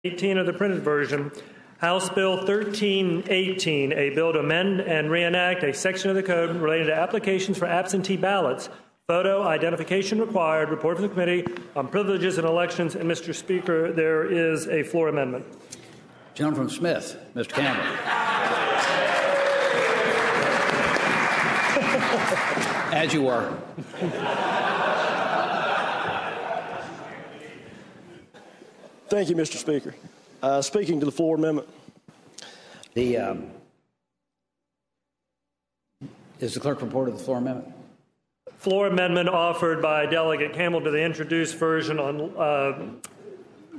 18 of the printed version, House Bill 1318, a bill to amend and reenact a section of the code related to applications for absentee ballots, photo identification required, report from the Committee on Privileges and Elections. And, Mr. Speaker, there is a floor amendment. Gentleman from Smith, Mr. Campbell. As you are. Thank you, Mr. Speaker. Speaking to the floor amendment. Is the clerk reported the floor amendment? Floor amendment offered by Delegate Campbell to the introduced version on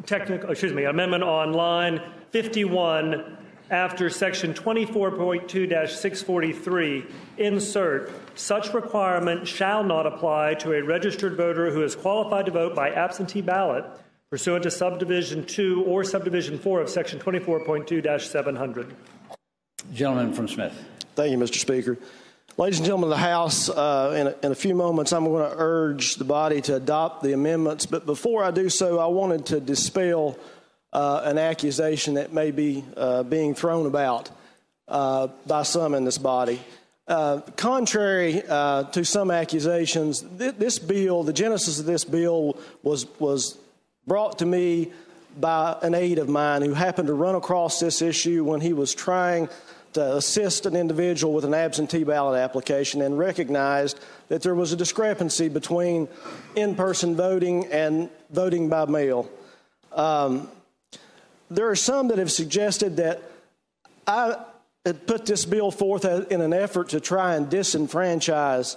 amendment on line 51 after section 24.2-643, insert, such requirement shall not apply to a registered voter who is qualified to vote by absentee ballot pursuant to subdivision 2 or subdivision 4 of section 24.2-700. Gentleman from Smith. Thank you, Mr. Speaker. Ladies and gentlemen of the House, in a few moments I'm going to urge the body to adopt the amendments, but before I do so, I wanted to dispel an accusation that may be being thrown about by some in this body. Contrary to some accusations, this bill, the genesis of this bill was brought to me by an aide of mine who happened to run across this issue when he was trying to assist an individual with an absentee ballot application and recognized that there was a discrepancy between in-person voting and voting by mail. There are some that have suggested that I had put this bill forth in an effort to try and disenfranchise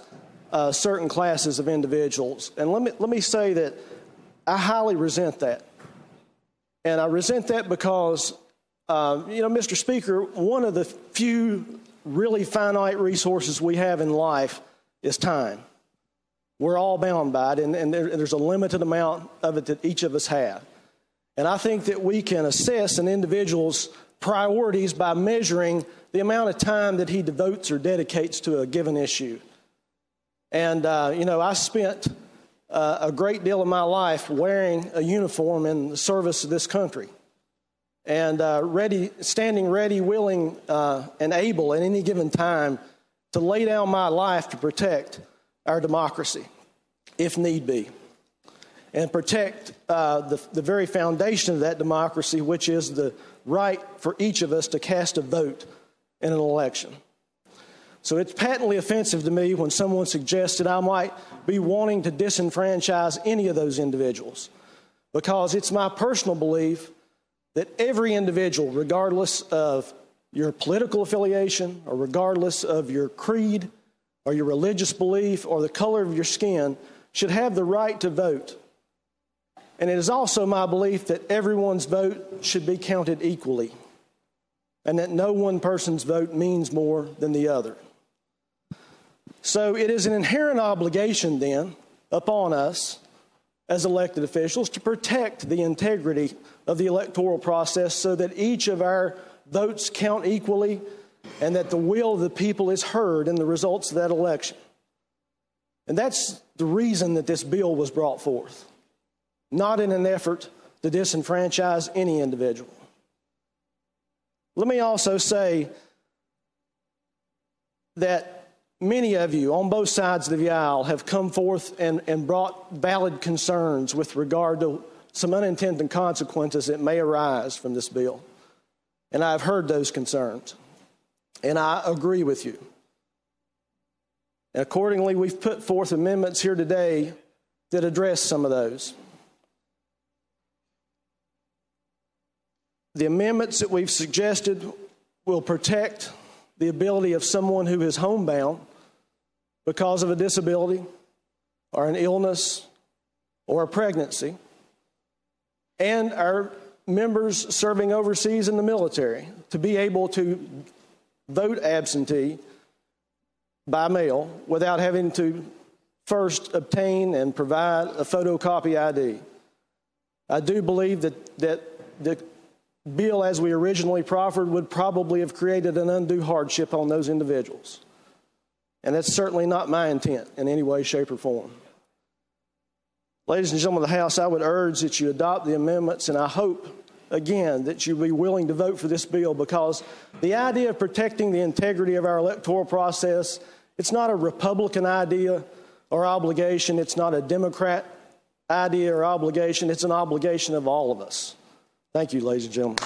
certain classes of individuals. And let me say that I highly resent that. And I resent that because, Mr. Speaker, one of the few really finite resources we have in life is time. We're all bound by it, and there's a limited amount of it that each of us have. And I think that we can assess an individual's priorities by measuring the amount of time that he devotes or dedicates to a given issue. And, I spent a great deal of my life wearing a uniform in the service of this country and standing ready, willing, and able at any given time to lay down my life to protect our democracy, if need be, and protect the very foundation of that democracy, which is the right for each of us to cast a vote in an election. So it's patently offensive to me when someone suggests that I might be wanting to disenfranchise any of those individuals, because it's my personal belief that every individual, regardless of your political affiliation or regardless of your creed or your religious belief or the color of your skin, should have the right to vote. And it is also my belief that everyone's vote should be counted equally and that no one person's vote means more than the other. So it is an inherent obligation then upon us as elected officials to protect the integrity of the electoral process so that each of our votes count equally and that the will of the people is heard in the results of that election. And that's the reason that this bill was brought forth, not in an effort to disenfranchise any individual. Let me also say that many of you on both sides of the aisle have come forth and brought valid concerns with regard to some unintended consequences that may arise from this bill. And I've heard those concerns, and I agree with you. And accordingly, we've put forth amendments here today that address some of those. The amendments that we've suggested will protect the ability of someone who is homebound because of a disability or an illness or a pregnancy, and our members serving overseas in the military to be able to vote absentee by mail without having to first obtain and provide a photocopy ID. I do believe that the bill as we originally proffered would probably have created an undue hardship on those individuals. And that's certainly not my intent in any way, shape, or form. Ladies and gentlemen of the House, I would urge that you adopt the amendments, and I hope again, that you be willing to vote for this bill, because the idea of protecting the integrity of our electoral process, it's not a Republican idea or obligation. It's not a Democrat idea or obligation. It's an obligation of all of us. Thank you, ladies and gentlemen.